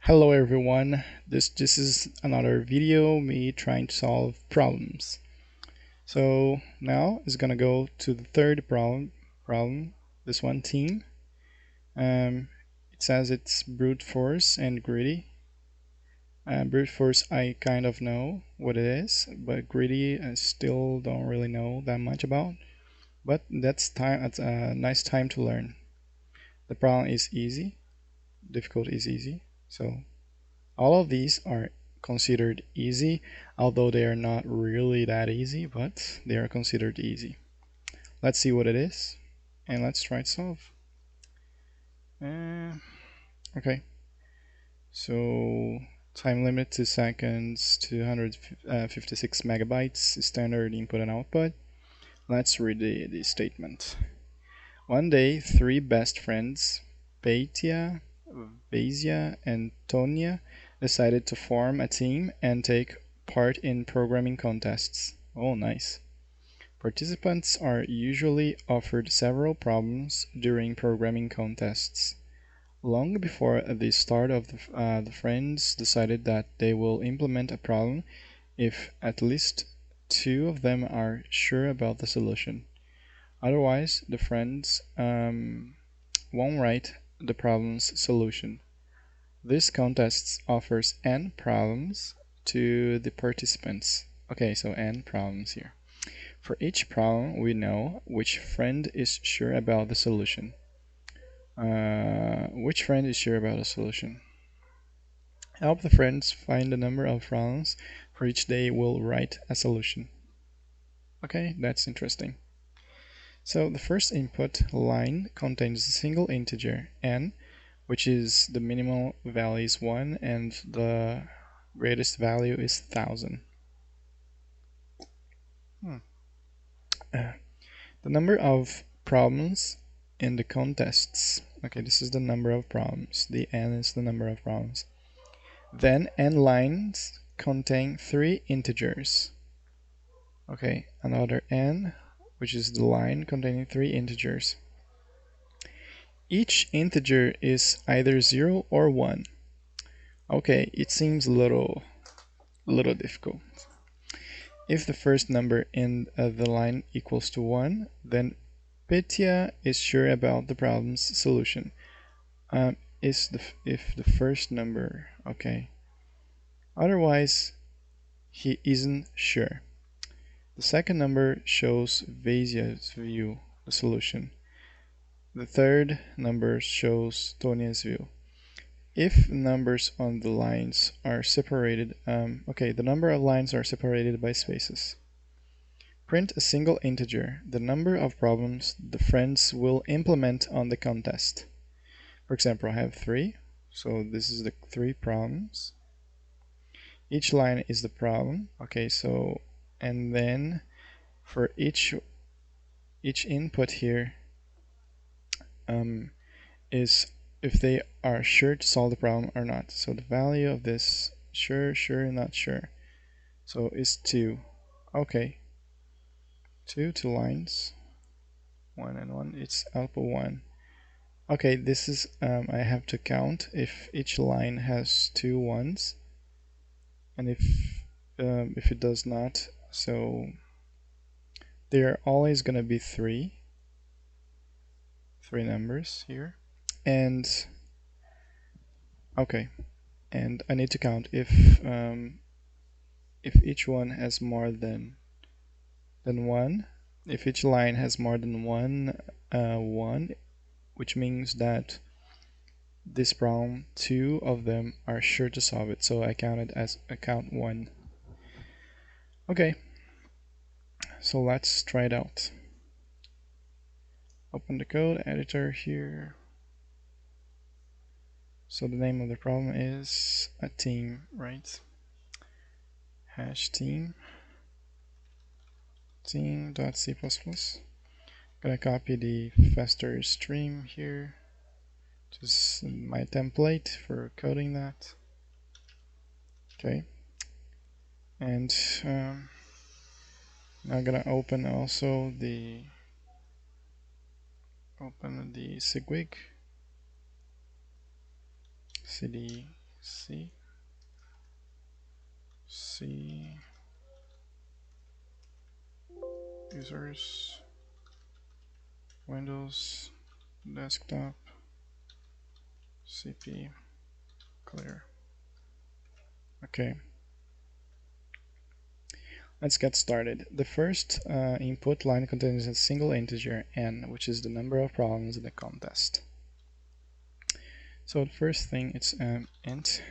Hello everyone, this is another video me trying to solve problems. So now it's gonna go to the third problem, this one team. It says it's brute force and greedy. Brute force I kind of know what it is, but greedy I still don't really know that much about. But that's a nice time to learn. The problem is easy, difficult is easy, so all of these are considered easy, although they are not really that easy, but they are considered easy. Let's see what it is, and let's try to solve. Okay, so time limit 2 seconds, 256 megabytes, standard input and output. Let's read the statement. One day, three best friends, Petya, Vasia, and Tonya, decided to form a team and take part in programming contests. Oh, nice. Participants are usually offered several problems during programming contests. Long before the start of the friends decided that they will implement a problem if at least two of them are sure about the solution. Otherwise, the friends won't write the problem's solution. This contest offers n problems to the participants. Okay, so n problems here. For each problem, we know which friend is sure about the solution. Which friend is sure about the solution? Help the friends find the number of problems for each they will write a solution. Okay, that's interesting. So the first input line contains a single integer, n, which is the minimal value is 1 and the greatest value is 1000. The number of problems in the contests. Okay, this is the number of problems. The n is the number of problems. Then n lines contain 3 integers. Okay, another n, which is the line containing 3 integers. Each integer is either 0 or 1. Okay, it seems a little difficult. If the first number in the line equals to 1, then Petya is sure about the problem's solution. If the first number, okay. Otherwise, he isn't sure. The second number shows Vasia's view, the solution. The third number shows Tonia's view. If numbers on the lines are separated, okay, the number of lines are separated by spaces. Print a single integer, the number of problems the friends will implement on the contest. For example, I have 3, so this is the 3 problems. Each line is the problem, okay, so, and then for each input here is if they are sure to solve the problem or not. So the value of this sure, not sure. So is 2. Okay. 2 lines. 1 and 1. It's output 1. Okay, this is I have to count if each line has 2 ones, and if it does not, so there are always gonna be 3 numbers here. And okay, and I need to count if each one has more than 1. If each line has more than 1, which means that this problem, 2 of them are sure to solve it. So I count it as count 1. Okay, so let's try it out. Open the code editor here. So the name of the problem is a team, right? Hash team team.c++. Gonna copy the faster stream here, just my template for coding that. Okay, and I'm gonna open also the SIGWIG cd C, users, Windows, desktop, CP, clear. Okay. Let's get started. The first input line contains a single integer n, which is the number of problems in the contest. So the first thing it's int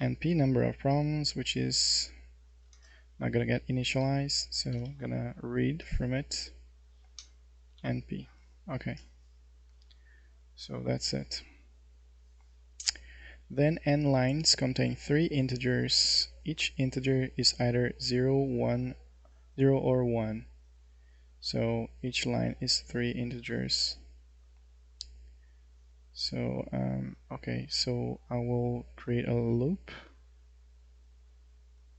np number of problems, which is not gonna get initialized, so I'm gonna read from it np. Okay, so that's it. Then n lines contain 3 integers. Each integer is either 0, 1, 0 or 1. So each line is 3 integers. So okay, so I will create a loop.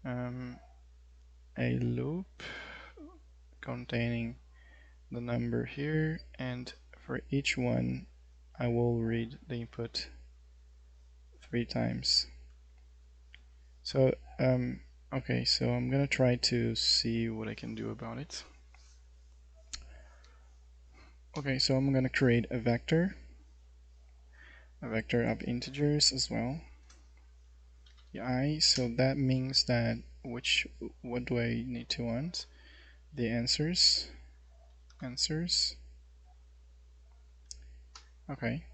A loop containing the number here, and for each one I will read the input 3 times. So okay, so I'm gonna try to see what I can do about it. Okay, so I'm gonna create a vector of integers as well. I, so that means that what do I need to want? The answers. Okay.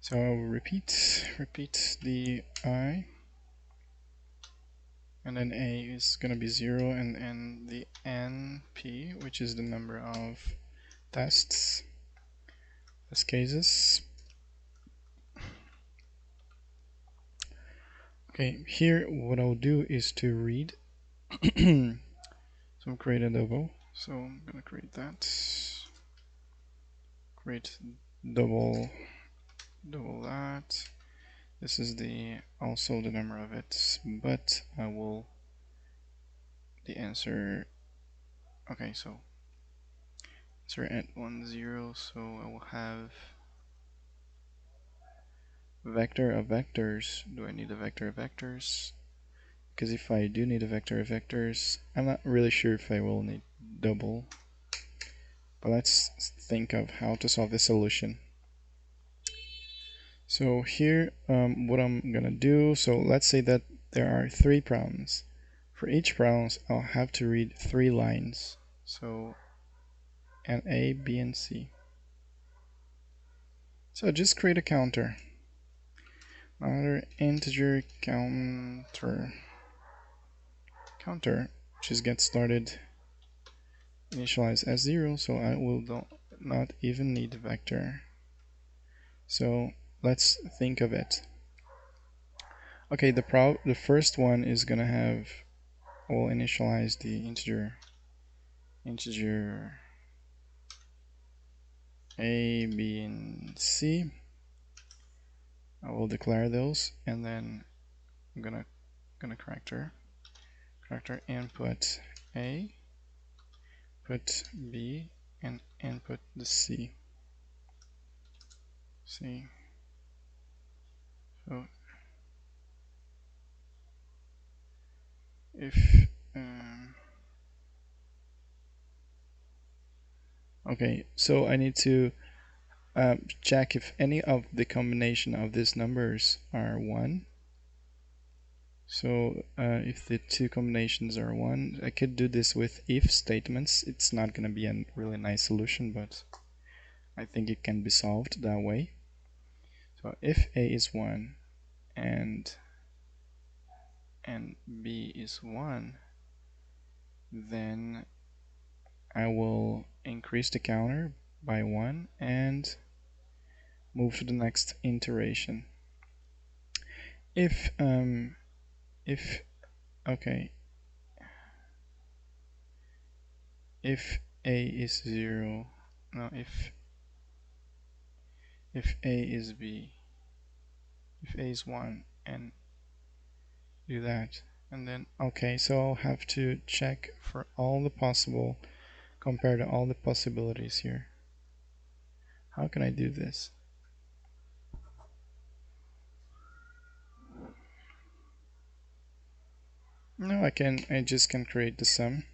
So I'll repeat the I, and then A is gonna be 0, and the NP, which is the number of test cases. Okay, here what I'll do is to read. So I'm create a double. So I'm gonna create that. Create double that. This is also the number of it, but I will the answer. Okay, so answer at 1 0. So I will have vector of vectors. Do I need a vector of vectors? Because if I do need a vector of vectors, I'm not really sure if I will need double. But let's think of how to solve this solution. So here, what I'm gonna do, so let's say that there are 3 problems. For each problem, I'll have to read 3 lines. So, and A, B, and C. So just create a counter. Another integer counter, which is get started initialize as 0, so I will not even need a vector. So let's think of it. Okay, the first one is gonna have, we'll initialize the integer A, B, and C. I will declare those, and then I'm gonna character input A, put B, and input the C. So if okay, so I need to check if any of the combination of these numbers are 1. So if the 2 combinations are 1, I could do this with if statements. It's not going to be a really nice solution, but I think it can be solved that way. So if A is 1 and B is 1, then I will increase the counter by 1 and move to the next iteration. If okay, if A is 0, no, if A is B, if A is 1, and do that, and then okay, so I'll have to check for all the possible, compare to all the possibilities here. How can I do this? No, I just can create the sum.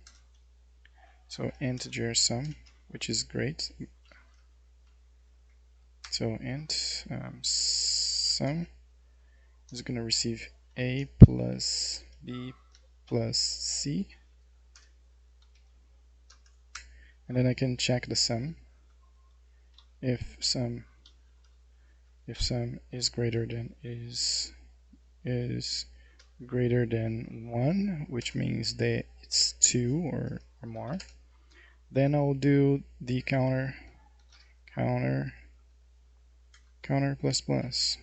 So integer sum, which is great. So int sum is going to receive a plus b plus c, and then I can check the sum. If sum is greater than is greater than 1, which means that it's 2 or more, then I'll do the counter plus plus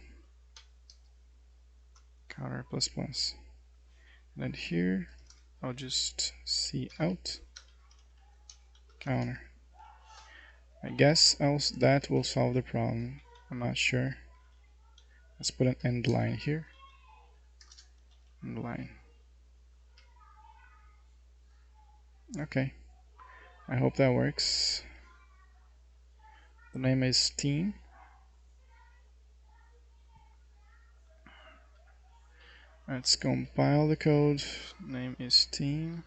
counter plus plus, and then here I'll just see out counter. I guess that will solve the problem. I'm not sure. Let's put an end line here. End line. Okay. I hope that works. The name is team. Let's compile the code. Name is team.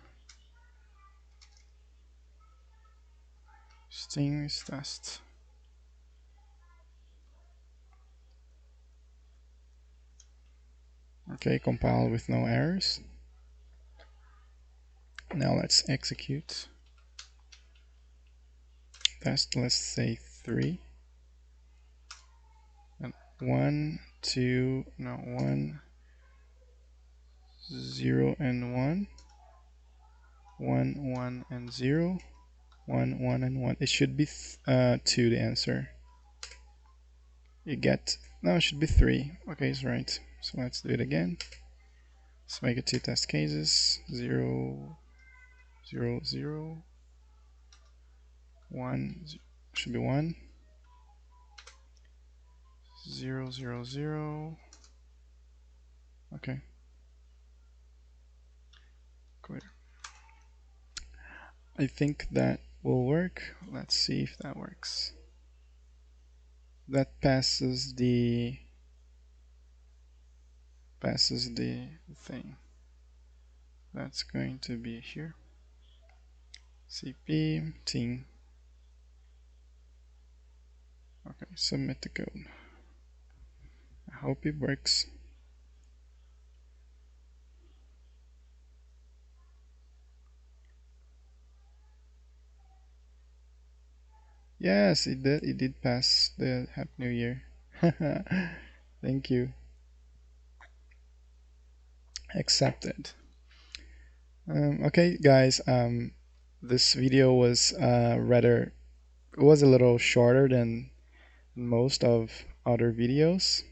Sting is test. Okay, compile with no errors. Now let's execute. Test, let's say 3. And 1, 2, no, 1, 0 and 1. 1, 1 and 0. 1, 1 and 1. It should be 2 the answer. You get, no, it should be 3. Okay, it's right. So let's do it again. Let's make it 2 test cases. 0, 0, 0. 1, should be 1. 0, 0, 0. Okay. Clear. I think that will work. Let's see if that works. That passes the thing. That's going to be here. CP team. Okay, submit the code. I hope it works. Yes, it did. It did pass the Happy New Year. Thank you. Accepted. Okay, guys. This video was it was a little shorter than most of other videos,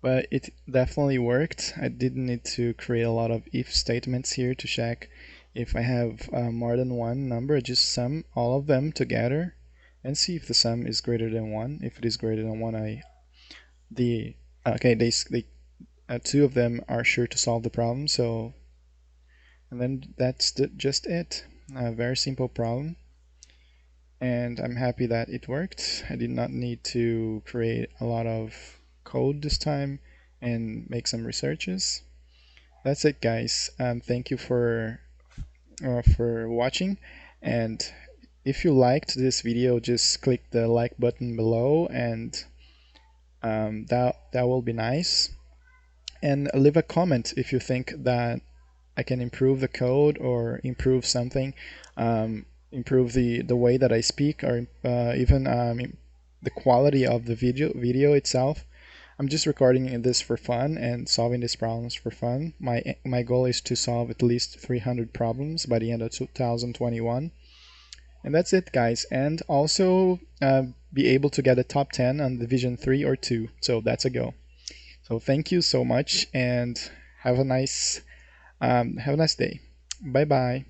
but it definitely worked. I didn't need to create a lot of if statements here to check if I have more than one number. I just sum all of them together and see if the sum is greater than 1. If it is greater than 1, they two of them are sure to solve the problem. So, and then that's just it. A very simple problem. And I'm happy that it worked. I did not need to create a lot of code this time and make some researches. That's it, guys. Thank you for watching, and if you liked this video, just click the like button below, and that will be nice. And leave a comment if you think that I can improve the code or improve something, improve the way that I speak, or even the quality of the video itself. I'm just recording this for fun and solving these problems for fun. My goal is to solve at least 300 problems by the end of 2021. And that's it, guys. And also be able to get a top 10 on Division 3 or 2. So that's a go. So thank you so much, and have a nice day. Bye bye.